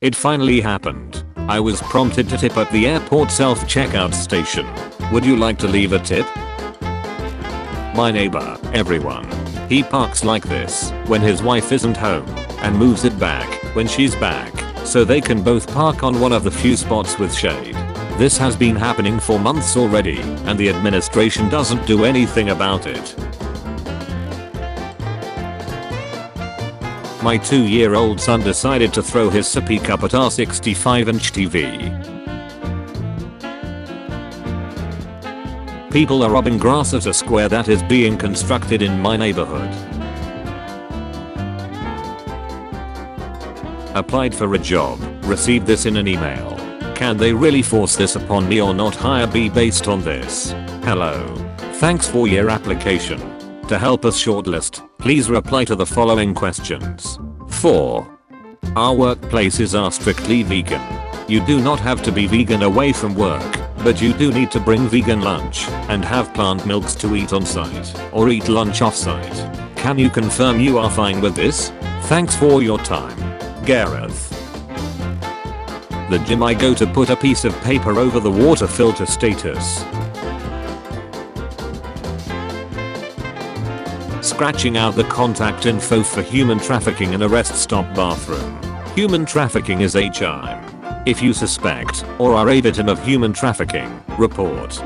It finally happened. I was prompted to tip at the airport self-checkout station. Would you like to leave a tip? My neighbor, everyone. He parks like this when his wife isn't home and moves it back when she's back so they can both park on one of the few spots with shade. This has been happening for months already and the administration doesn't do anything about it. My 2-year-old son decided to throw his sippy cup at our 65-inch TV. People are robbing grass at a square that is being constructed in my neighborhood. Applied for a job, received this in an email. Can they really force this upon me or not hire me based on this? Hello. Thanks for your application. To help us shortlist, please reply to the following questions. 4. Our workplaces are strictly vegan. You do not have to be vegan away from work, but you do need to bring vegan lunch and have plant milks to eat on site or eat lunch off site. Can you confirm you are fine with this? Thanks for your time. Gareth. The gym I go to put a piece of paper over the water filter status. Scratching out the contact info for human trafficking and arrest stop bathroom. Human trafficking is a crime. If you suspect or are a victim of human trafficking, report.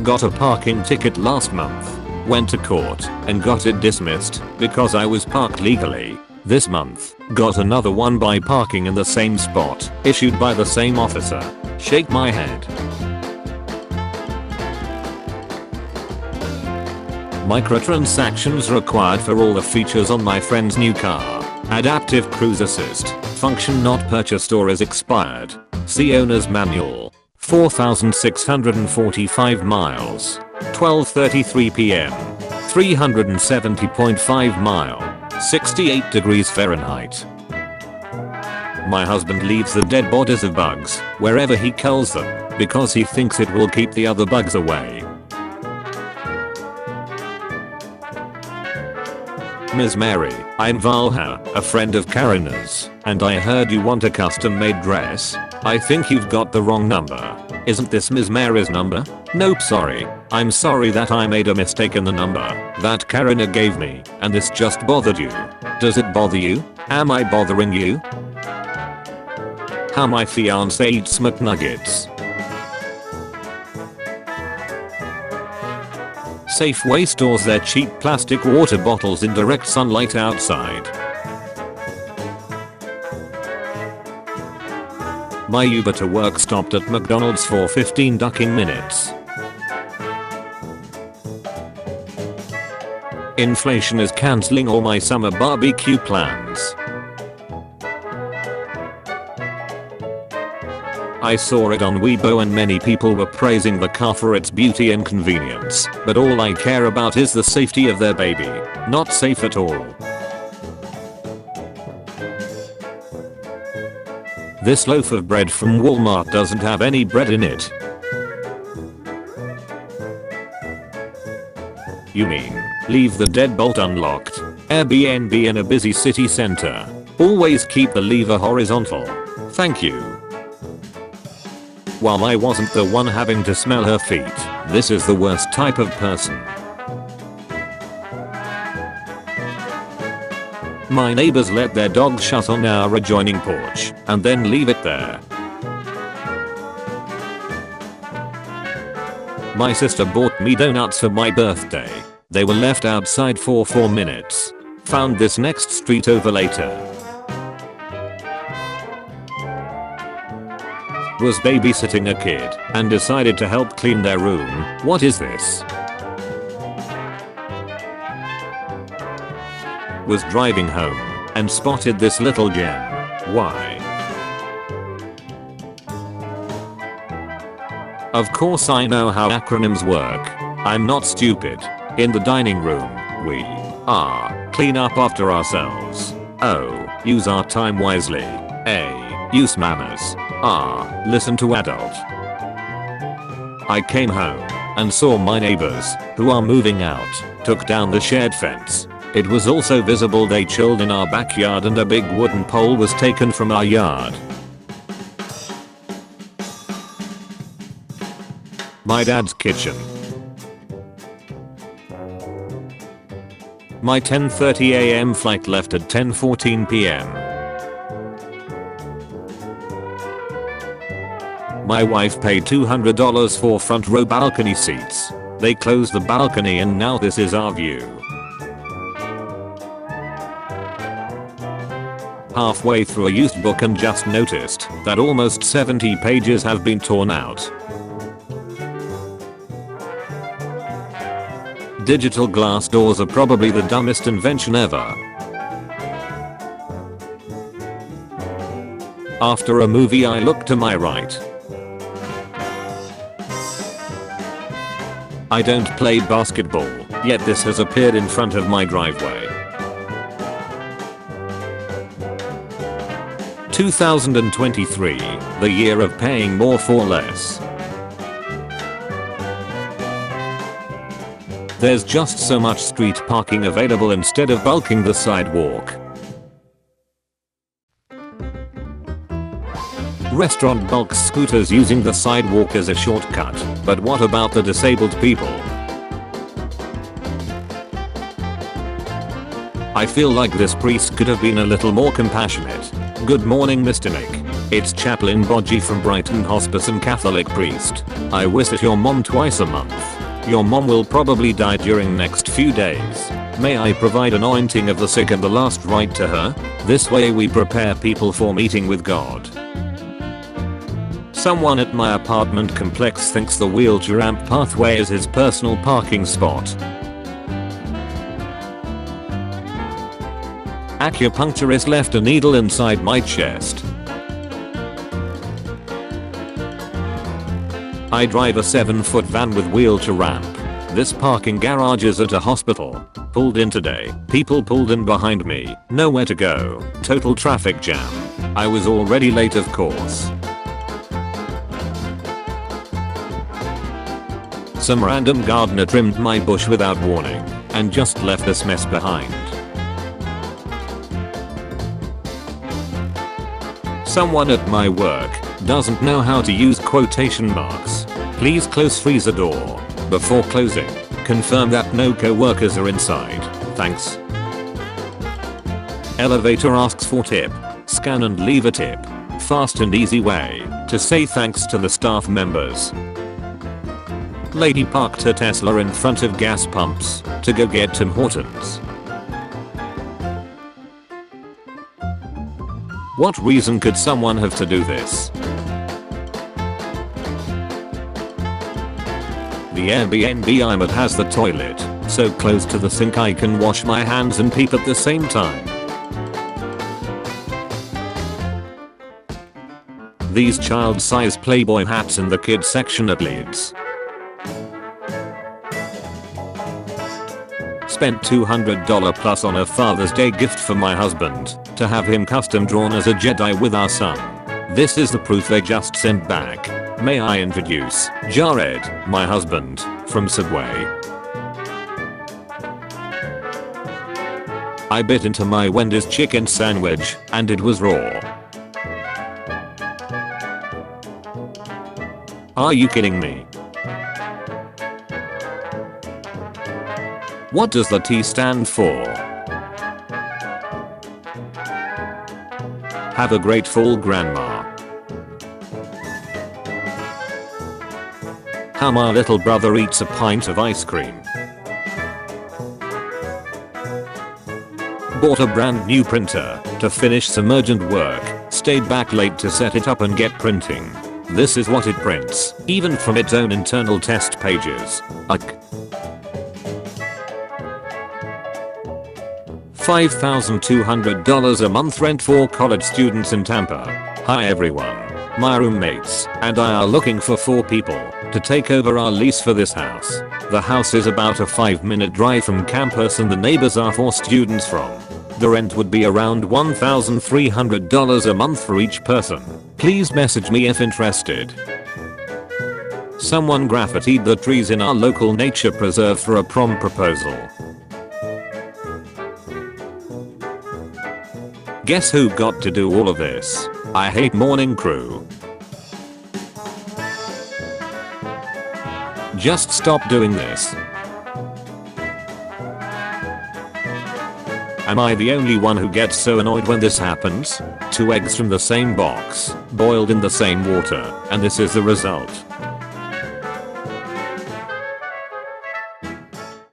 Got a parking ticket last month. Went to court and got it dismissed because I was parked legally. This month, got another one by parking in the same spot, issued by the same officer. Shake my head. Microtransactions required for all the features on my friend's new car. Adaptive Cruise Assist. Function not purchased or is expired. See owner's manual. 4,645 miles. 12:33 p.m. 370.5 mile. 68 degrees Fahrenheit. My husband leaves the dead bodies of bugs wherever he kills them because he thinks it will keep the other bugs away. Ms. Mary, I'm Valha, a friend of Karina's, and I heard you want a custom-made dress. I think you've got the wrong number. Isn't this Ms. Mary's number? Nope, sorry. I'm sorry that I made a mistake in the number that Karina gave me, and this just bothered you. Does it bother you? Am I bothering you? How my fiance eats McNuggets. Safeway stores their cheap plastic water bottles in direct sunlight outside. My Uber to work stopped at McDonald's for 15 ducking minutes. Inflation is cancelling all my summer barbecue plans. I saw it on Weibo and many people were praising the car for its beauty and convenience, but all I care about is the safety of their baby. Not safe at all. This loaf of bread from Walmart doesn't have any bread in it. You mean, leave the deadbolt unlocked? Airbnb in a busy city center. Always keep the lever horizontal. Thank you. While I wasn't the one having to smell her feet, this is the worst type of person. My neighbors let their dog shut on our adjoining porch and then leave it there. My sister bought me donuts for my birthday. They were left outside for 4 minutes. Found this next street over later. Was babysitting a kid and decided to help clean their room. What is this? Was driving home and spotted this little gem. Why? Of course I know how acronyms work. I'm not stupid. In the dining room, we R. Clean up after ourselves. O. Use our time wisely. A. Use manners. R. Listen to adult. I came home and saw my neighbors, who are moving out, took down the shared fence. It was also visible they chilled in our backyard and a big wooden pole was taken from our yard. My dad's kitchen. My 10:30 a.m. flight left at 10:14 p.m. My wife paid $200 for front row balcony seats. They closed the balcony and now this is our view. Halfway through a used book and just noticed that almost 70 pages have been torn out. Digital glass doors are probably the dumbest invention ever. After a movie I look to my right. I don't play basketball, yet this has appeared in front of my driveway. 2023, the year of paying more for less. There's just so much street parking available instead of bulking the sidewalk. Restaurant bulk scooters using the sidewalk as a shortcut, but what about the disabled people? I feel like this priest could have been a little more compassionate. Good morning Mr. Nick. It's Chaplain Bodgie from Brighton Hospice and Catholic priest. I visit your mom twice a month. Your mom will probably die during next few days. May I provide anointing of the sick and the last rite to her? This way we prepare people for meeting with God. Someone at my apartment complex thinks the wheelchair ramp pathway is his personal parking spot. Acupuncturist left a needle inside my chest. I drive a 7-foot van with wheelchair ramp. This parking garage is at a hospital. Pulled in today. People pulled in behind me. Nowhere to go. Total traffic jam. I was already late of course. Some random gardener trimmed my bush without warning and just left this mess behind. Someone at my work doesn't know how to use quotation marks. Please close freezer door. Before closing, confirm that no co-workers are inside. Thanks. Elevator asks for tip. Scan and leave a tip. Fast and easy way to say thanks to the staff members. Lady parked her Tesla in front of gas pumps to go get Tim Hortons. What reason could someone have to do this? The Airbnb I'm at has the toilet so close to the sink I can wash my hands and peep at the same time. These child-size Playboy hats in the kids section at Leeds. Spent $200 plus on a Father's Day gift for my husband to have him custom drawn as a Jedi with our son. This is the proof they just sent back. May I introduce Jared, my husband, from Subway. I bit into my Wendy's chicken sandwich and it was raw. Are you kidding me? What does the T stand for? Have a great fall, Grandma. How my little brother eats a pint of ice cream. Bought a brand new printer to finish some urgent work. Stayed back late to set it up and get printing. This is what it prints, even from its own internal test pages. $5,200 a month rent for college students in Tampa. Hi everyone. My roommates and I are looking for 4 people to take over our lease for this house. The house is about a 5-minute drive from campus and the neighbors are 4 students from. The rent would be around $1,300 a month for each person. Please message me if interested. Someone graffitied the trees in our local nature preserve for a prom proposal. Guess who got to do all of this? I hate morning crew. Just stop doing this. Am I the only one who gets so annoyed when this happens? 2 eggs from the same box, boiled in the same water, and this is the result.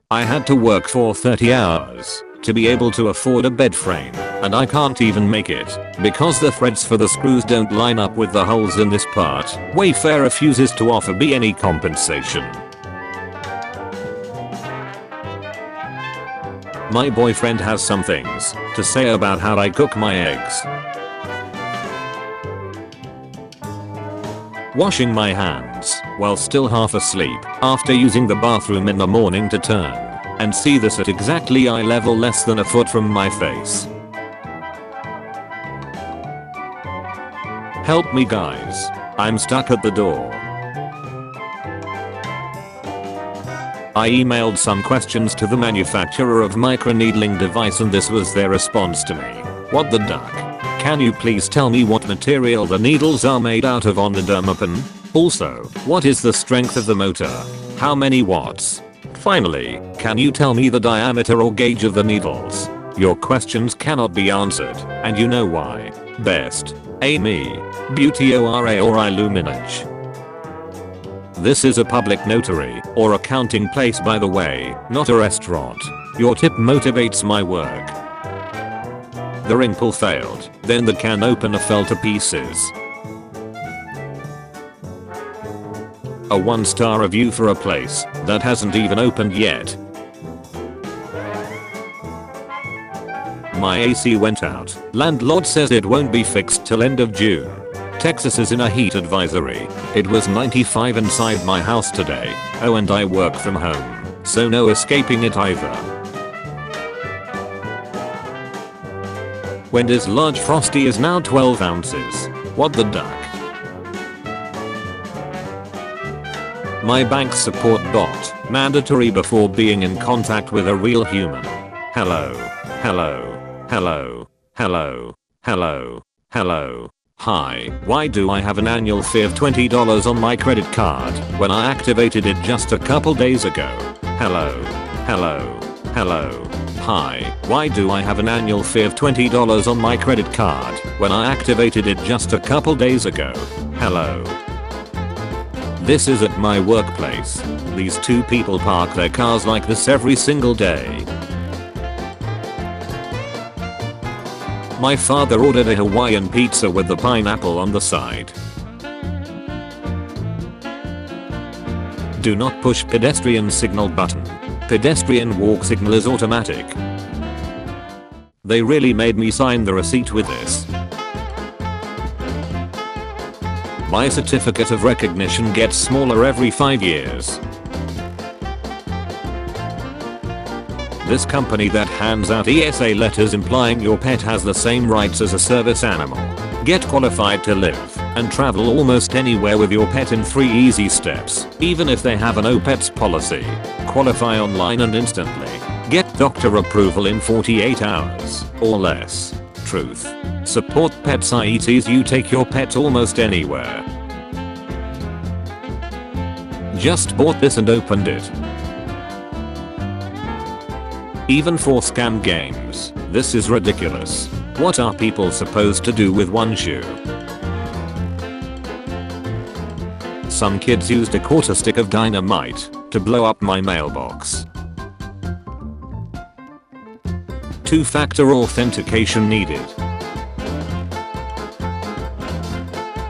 I had to work for 30 hours to be able to afford a bed frame, and I can't even make it because the threads for the screws don't line up with the holes in this part. Wayfair refuses to offer me any compensation. My boyfriend has some things to say about how I cook my eggs. Washing my hands while still half asleep after using the bathroom in the morning to turn and see this at exactly eye level less than a foot from my face. Help me guys. I'm stuck at the door. I emailed some questions to the manufacturer of microneedling device and this was their response to me. What the duck? Can you please tell me what material the needles are made out of on the dermapen? Also, what is the strength of the motor? How many watts? Finally, can you tell me the diameter or gauge of the needles? Your questions cannot be answered, and you know why. Best. Amy. Beauty ORA or Illuminage. This is a public notary or accounting place by the way, not a restaurant. Your tip motivates my work. The ring pull failed, then the can opener fell to pieces. A 1-star review for a place that hasn't even opened yet. My AC went out. Landlord says it won't be fixed till end of June. Texas is in a heat advisory. It was 95 inside my house today. Oh, and I work from home, so no escaping it either. Wendy's large frosty is now 12 ounces. What the duck? My bank support bot, mandatory before being in contact with a real human. Hello. Hello. Hello. Hello. Hello. Hello. Hi, why do I have an annual fee of $20 on my credit card when I activated it just a couple days ago? Hello. Hello. Hello. Hi, why do I have an annual fee of $20 on my credit card when I activated it just a couple days ago? Hello. This is at my workplace. These 2 people park their cars like this every single day. My father ordered a Hawaiian pizza with the pineapple on the side. Do not push pedestrian signal button. Pedestrian walk signal is automatic. They really made me sign the receipt with this. My certificate of recognition gets smaller every 5 years. This company that hands out ESA letters implying your pet has the same rights as a service animal. Get qualified to live and travel almost anywhere with your pet in 3 easy steps, even if they have an O-Pets policy. Qualify online and instantly. Get doctor approval in 48 hours or less. Truth. Support Pets IETs. You take your pet almost anywhere. Just bought this and opened it. Even for scam games, this is ridiculous. What are people supposed to do with 1 shoe? Some kids used a quarter stick of dynamite to blow up my mailbox. 2-factor authentication needed.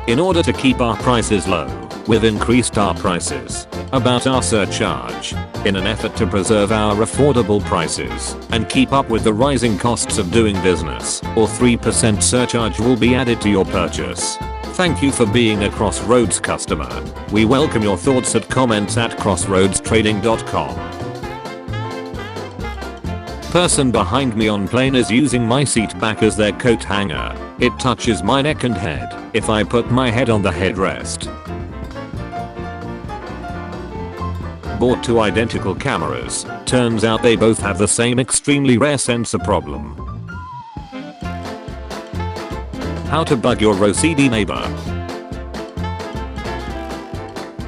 In order to keep our prices low, we've increased our prices about our surcharge in an effort to preserve our affordable prices and keep up with the rising costs of doing business, or 3% surcharge will be added to your purchase. Thank you for being a Crossroads customer. We welcome your thoughts at comments@crossroadstrading.com. Person behind me on plane is using my seat back as their coat hanger. It touches my neck and head if I put my head on the headrest. Bought 2 identical cameras. Turns out they both have the same extremely rare sensor problem. How to bug your OCD neighbor.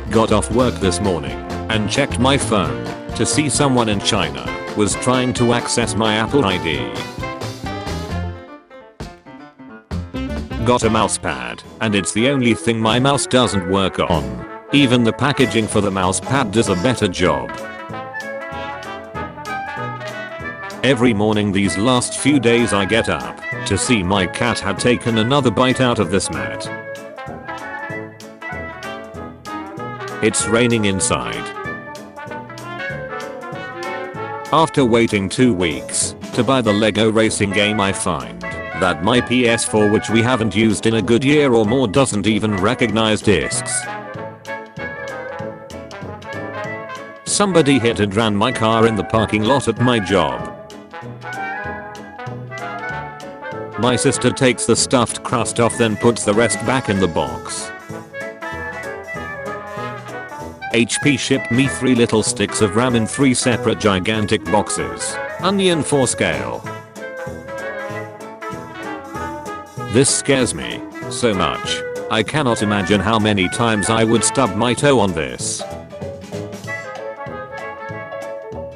Got off work this morning and checked my phone to see someone in China was trying to access my Apple ID. Got a mouse pad and it's the only thing my mouse doesn't work on. Even the packaging for the mouse pad does a better job. Every morning these last few days I get up to see my cat had taken another bite out of this mat. It's raining inside. After waiting 2 weeks to buy the Lego racing game, I find that my PS4, which we haven't used in a good year or more, doesn't even recognize discs. Somebody hit and ran my car in the parking lot at my job. My sister takes the stuffed crust off, then puts the rest back in the box. HP shipped me 3 little sticks of RAM in 3 separate gigantic boxes. Onion for scale. This scares me so much. I cannot imagine how many times I would stub my toe on this.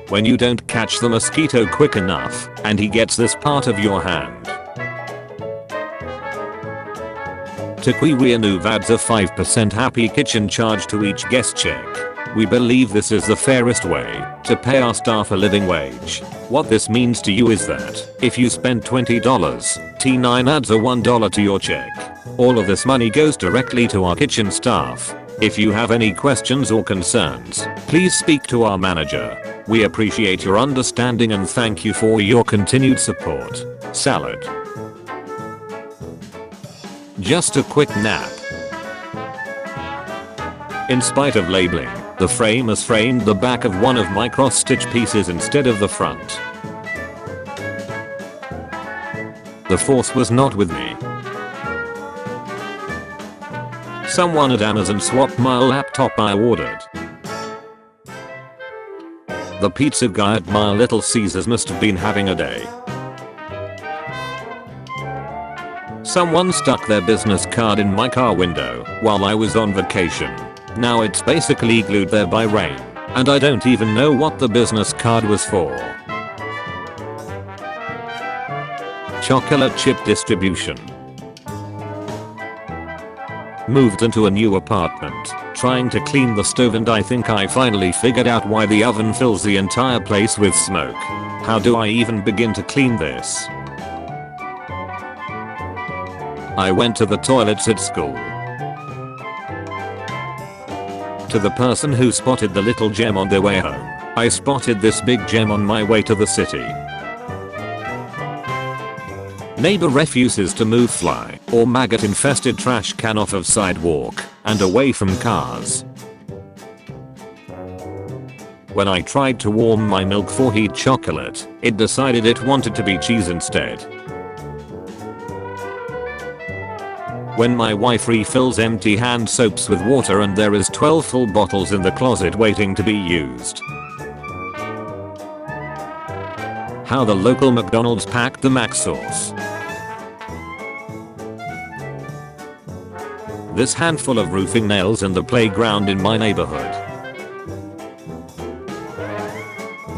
When you don't catch the mosquito quick enough and he gets this part of your hand. Tequila adds a 5% happy kitchen charge to each guest check. We believe this is the fairest way to pay our staff a living wage. What this means to you is that if you spend $20, T9 adds a $1 to your check. All of this money goes directly to our kitchen staff. If you have any questions or concerns, please speak to our manager. We appreciate your understanding and thank you for your continued support. Salad. Just a quick nap. In spite of labeling, the frame has framed the back of one of my cross-stitch pieces instead of the front. The force was not with me. Someone at Amazon swapped my laptop I ordered. The pizza guy at my Little Caesars must have been having a day. Someone stuck their business card in my car window while I was on vacation. Now it's basically glued there by rain, and I don't even know what the business card was for. Chocolate chip distribution. Moved into a new apartment, trying to clean the stove, and I think I finally figured out why the oven fills the entire place with smoke. How do I even begin to clean this? I went to the toilets at school. To the person who spotted the little gem on their way home, I spotted this big gem on my way to the city. Neighbor refuses to move fly or maggot infested trash can off of sidewalk and away from cars. When I tried to warm my milk for heat chocolate, it decided it wanted to be cheese instead. When my wife refills empty hand soaps with water and there is 12 full bottles in the closet waiting to be used. How the local McDonald's packed the mac sauce. This handful of roofing nails in the playground in my neighborhood.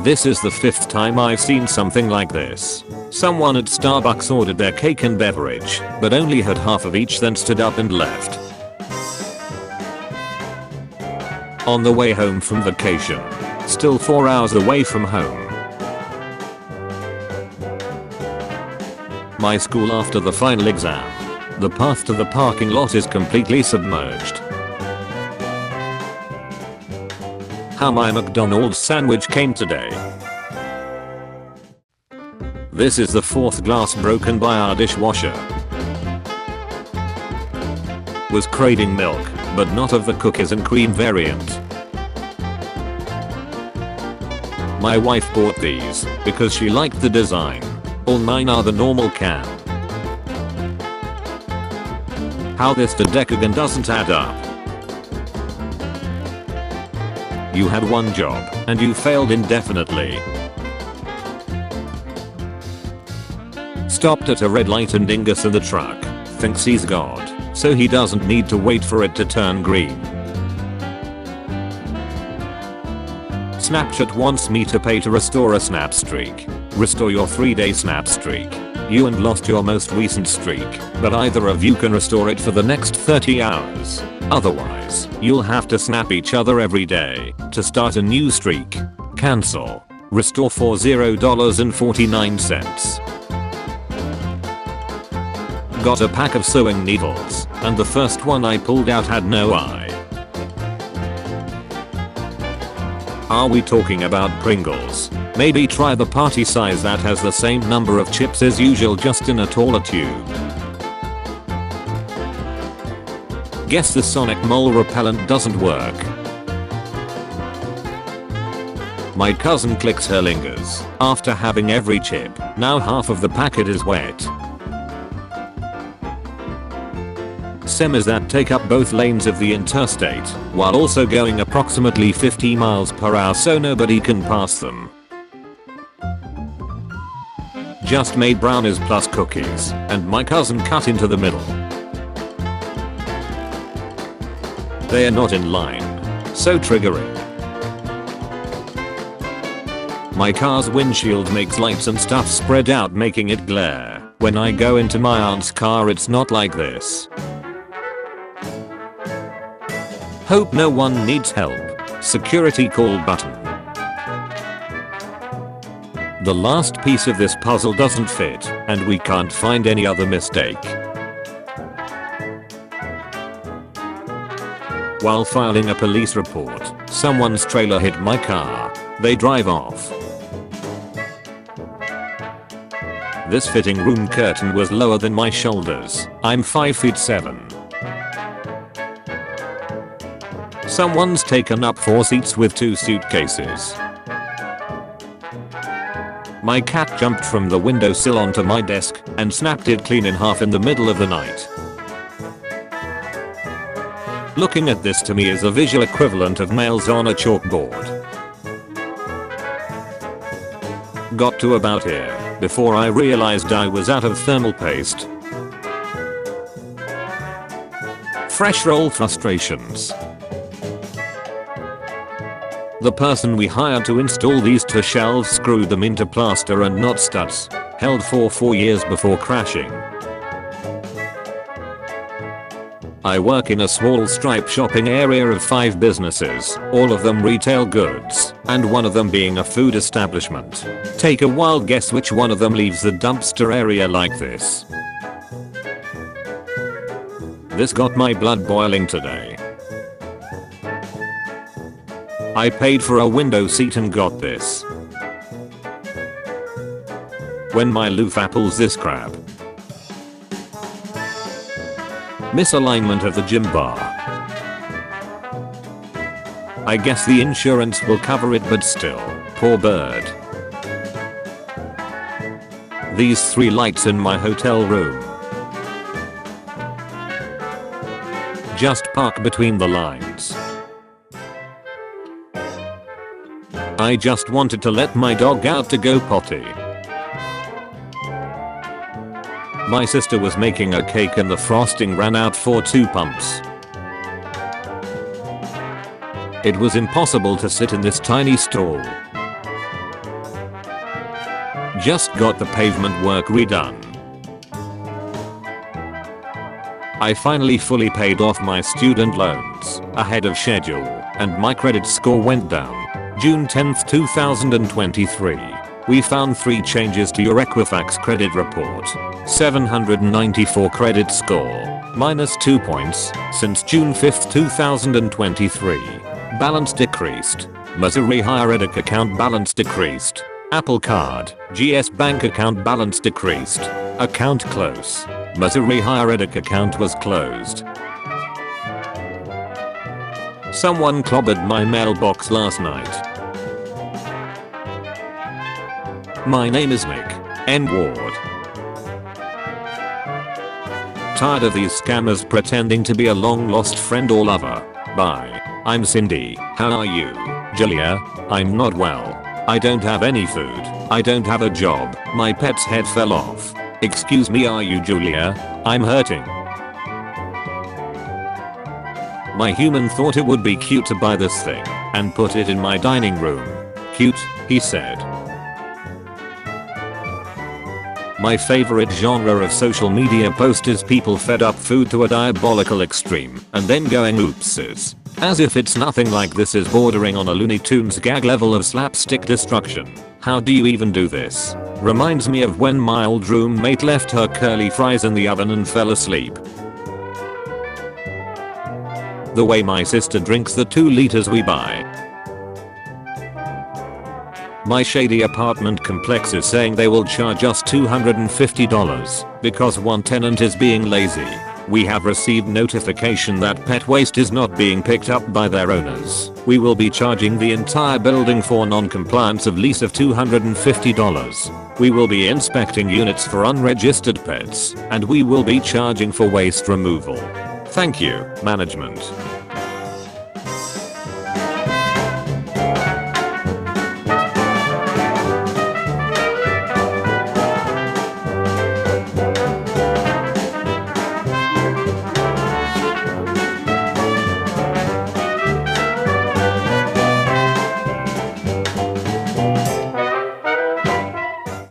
This is the 5th time I've seen something like this. Someone at Starbucks ordered their cake and beverage, but only had half of each, then stood up and left. On the way home from vacation. Still 4 hours away from home. My school after the final exam. The path to the parking lot is completely submerged. How my McDonald's sandwich came today. This is the 4th glass broken by our dishwasher. Was craving milk, but not of the cookies and cream variant. My wife bought these because she liked the design. All mine are the normal can. How this decagon doesn't add up. You had one job and you failed indefinitely. Stopped at a red light and dingus in the truck. thinks he's God, so he doesn't need to wait for it to turn green. Snapchat wants me to pay to restore a snap streak. Restore your 3-day snap streak. You and lost your most recent streak, but either of you can restore it for the next 30 hours. Otherwise, you'll have to snap each other every day to start a new streak. Cancel. Restore for $0.49. Got a pack of sewing needles, and the first one I pulled out had no eye. Are we talking about Pringles? Maybe try the party size that has the same number of chips as usual, just in a taller tube. Guess the Sonic mole repellent doesn't work. My cousin clicks her fingers after having every chip. Now half of the packet is wet. Semis that take up both lanes of the interstate while also going approximately 50 miles per hour so nobody can pass them. Just made brownies plus cookies, and my cousin cut into the middle. They are not in line. So triggering. My car's windshield makes lights and stuff spread out making it glare. When I go into my aunt's car it's not like this. Hope no one needs help. Security call button. The last piece of this puzzle doesn't fit, and we can't find any other mistake. While filing a police report, someone's trailer hit my car. They drive off. This fitting room curtain was lower than my shoulders. I'm 5'7". Someone's taken up 4 seats with 2 suitcases. My cat jumped from the windowsill onto my desk and snapped it clean in half in the middle of the night. Looking at this to me is a visual equivalent of nails on a chalkboard. Got to about here before I realized I was out of thermal paste. Fresh roll frustrations. The person we hired to install these 2 shelves screwed them into plaster and not studs. Held for 4 years before crashing. I work in a small strip shopping area of 5 businesses, all of them retail goods, and one of them being a food establishment. Take a wild guess which one of them leaves the dumpster area like this. This got my blood boiling today. I paid for a window seat and got this. When my loofah pulls this crap. Misalignment of the gym bar. I guess the insurance will cover it, but still, poor bird. These 3 lights in my hotel room. Just park between the lines. I just wanted to let my dog out to go potty. My sister was making a cake and the frosting ran out for 2 pumps. It was impossible to sit in this tiny stall. Just got the pavement work redone. I finally fully paid off my student loans ahead of schedule, and my credit score went down. June 10th, 2023. We found 3 changes to your Equifax credit report. 794 credit score. -2 points since June 5th, 2023. Balance decreased. Missouri Higher Ed account balance decreased. Apple Card, GS Bank account balance decreased. Account close. Missouri Higher Ed account was closed. Someone clobbered my mailbox last night. My name is Nick N. Ward. Tired of these scammers pretending to be a long-lost friend or lover. Bye. I'm Cindy. How are you? Julia. I'm not well. I don't have any food. I don't have a job. My pet's head fell off. Excuse me, are you Julia? I'm hurting. My human thought it would be cute to buy this thing and put it in my dining room. Cute, he said. My favorite genre of social media post is people fed up food to a diabolical extreme and then going oopses. As if it's nothing. Like this is bordering on a Looney Tunes gag level of slapstick destruction. How do you even do this? Reminds me of when my old roommate left her curly fries in the oven and fell asleep. The way my sister drinks the 2 liters we buy. My shady apartment complex is saying they will charge us $250 because one tenant is being lazy. We have received notification that pet waste is not being picked up by their owners. We will be charging the entire building for non-compliance of lease of $250. We will be inspecting units for unregistered pets, and we will be charging for waste removal. Thank you, management.